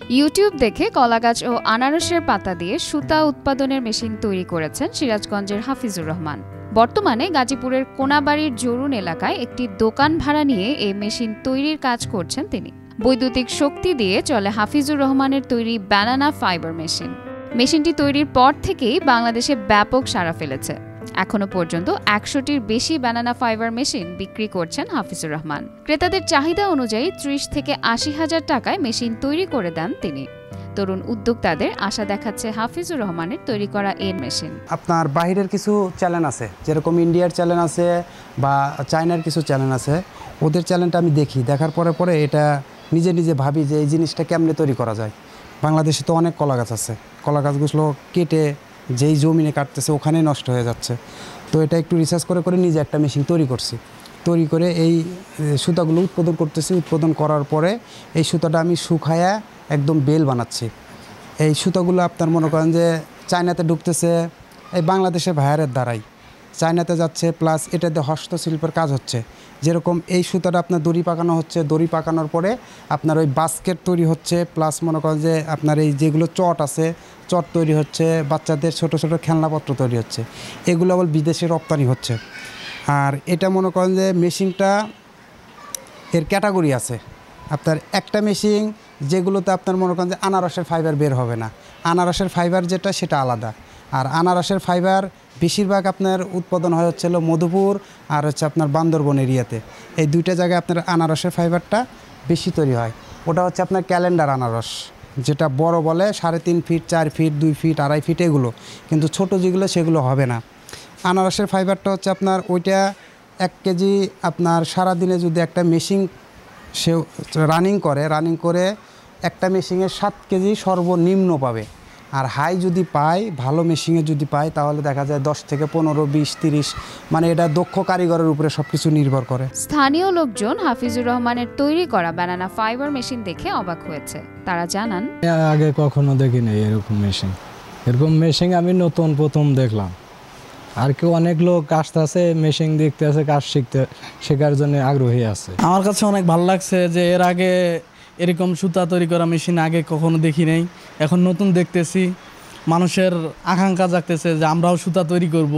YouTube দেখে কলাগাছ ও আনারসের পাতা দিয়ে সুতা উৎপাদনের মেশিন তৈরি করেছেন সিরাজগঞ্জের হাফিজুর রহমান। বর্তমানে গাজীপুরের কোনাবাড়ির জরুন এলাকায় একটি দোকান ভাড়া নিয়ে এই মেশিন তৈরির কাজ করছেন তিনি। বৈদ্যুতিক শক্তি দিয়ে চলে হাফিজুর রহমানের তৈরি ব্যানানা ফাইবার মেশিন। মেশিনটি তৈরির পর থেকেই বাংলাদেশে ব্যাপক সাড়া ফেলেছে। এখনো পর্যন্ত ১০০টির বেশি ব্যানানা ফাইবার মেশিন বিক্রি করছেন হাফিজুর রহমান। ক্রেতাদের চাহিদা অনুযায়ী ৩০ থেকে ৮০ হাজার টাকায় মেশিন তৈরি করে দেন তিনি। তরুণ উদ্যোক্তাদের আশা দেখাচ্ছে হাফিজুর রহমানের তৈরি করা এই মেশিন। আপনার বাইরের কিছু চ্যানেল আছে, যেরকম ইন্ডিয়ার চ্যানেল আছে বা চায়নার কিছু চ্যানেল আছে, ওদের চ্যানেলটা আমি দেখি। দেখার পরে এটা নিজে নিজে ভাবি যে এই জিনিসটা কেমনে তৈরি করা যায়। বাংলাদেশে তো অনেক কলা গাছ আছে, কলা গাছগুলো কেটে যেই জমিনে কাটতেছে ওখানেই নষ্ট হয়ে যাচ্ছে। তো এটা একটু রিসার্চ করে নিজে একটা মেশিন তৈরি করছি। তৈরি করে এই সুতাগুলো উৎপাদন করতেছি। উৎপাদন করার পরে এই সুতাটা আমি শুকায়া একদম বেল বানাচ্ছি। এই সুতাগুলো আপনার মনে করেন যে চায়নাতে ঢুকতেছে এই বাংলাদেশের ভাইয়ারের দ্বারাই, চায়নাতে যাচ্ছে, প্লাস এটাতে হস্তশিল্পের কাজ হচ্ছে। যেরকম এই সুতাটা আপনার দড়ি পাকানো হচ্ছে, দড়ি পাকানোর পরে আপনার ওই বাস্কেট তৈরি হচ্ছে, প্লাস মনে করেন যে আপনার এই যেগুলো চট আছে, চট তৈরি হচ্ছে, বাচ্চাদের ছোট ছোট খেলনাপত্র তৈরি হচ্ছে, এগুলো আবার বিদেশে রপ্তানি হচ্ছে। আর এটা মনে করেন যে মেশিনটা এর ক্যাটাগরি আছে। আপনার একটা মেশিন যেগুলোতে আপনার মনে করেন যে আনারসের ফাইবার বের হবে না, আনারসের ফাইবার যেটা সেটা আলাদা। আর আনারসের ফাইবার বেশিরভাগ আপনার উৎপাদন হয় হচ্ছিল মধুপুর আর হচ্ছে আপনার বান্দরবন এরিয়াতে। এই দুইটা জায়গায় আপনার আনারসের ফাইবারটা বেশি তৈরি হয়। ওটা হচ্ছে আপনার ক্যালেন্ডার আনারস, যেটা বড় বলে ৩.৫ ফিট, ৪ ফিট, ২ ফিট, ২.৫ ফিট এগুলো, কিন্তু ছোট যেগুলো সেগুলো হবে না। আনারসের ফাইবারটা হচ্ছে আপনার ওইটা ১ কেজি আপনার সারাদিনে যদি একটা মেশিন সে রানিং করে একটা মেশিনে ৭ কেজি সর্বনিম্ন পাবে। আর হাই যদি পায়, ভালো মেশিনে যদি পায়, তাহলে দেখা যায় ১০ থেকে ১৫, ২০, ৩০, মানে এটা দক্ষ কারিগরের উপরে সব কিছু নির্ভর করে। স্থানীয় লোকজন হাফিজুর রহমানের তৈরি করা ব্যানানা ফাইবার মেশিন দেখে অবাক হয়েছে। তারা জানান, আগে কখনো দেখিনি এরকম মেশিন। এরকম মেশিন আমি প্রথম দেখলাম। আর কেউ অনেক লোক আসতেছে, মেশিন দেখতে আছে, কাজ শেখার জন্য আগ্রহী আছে। আমার কাছে অনেক ভালো লাগছে যে এর আগে এরকম সুতা তৈরি করা মেশিন আগে কখনো দেখি নাই, এখন নতুন দেখতেছি। মানুষের আকাঙ্ক্ষা জাগতেছে যে আমরাও সুতা তৈরি করব।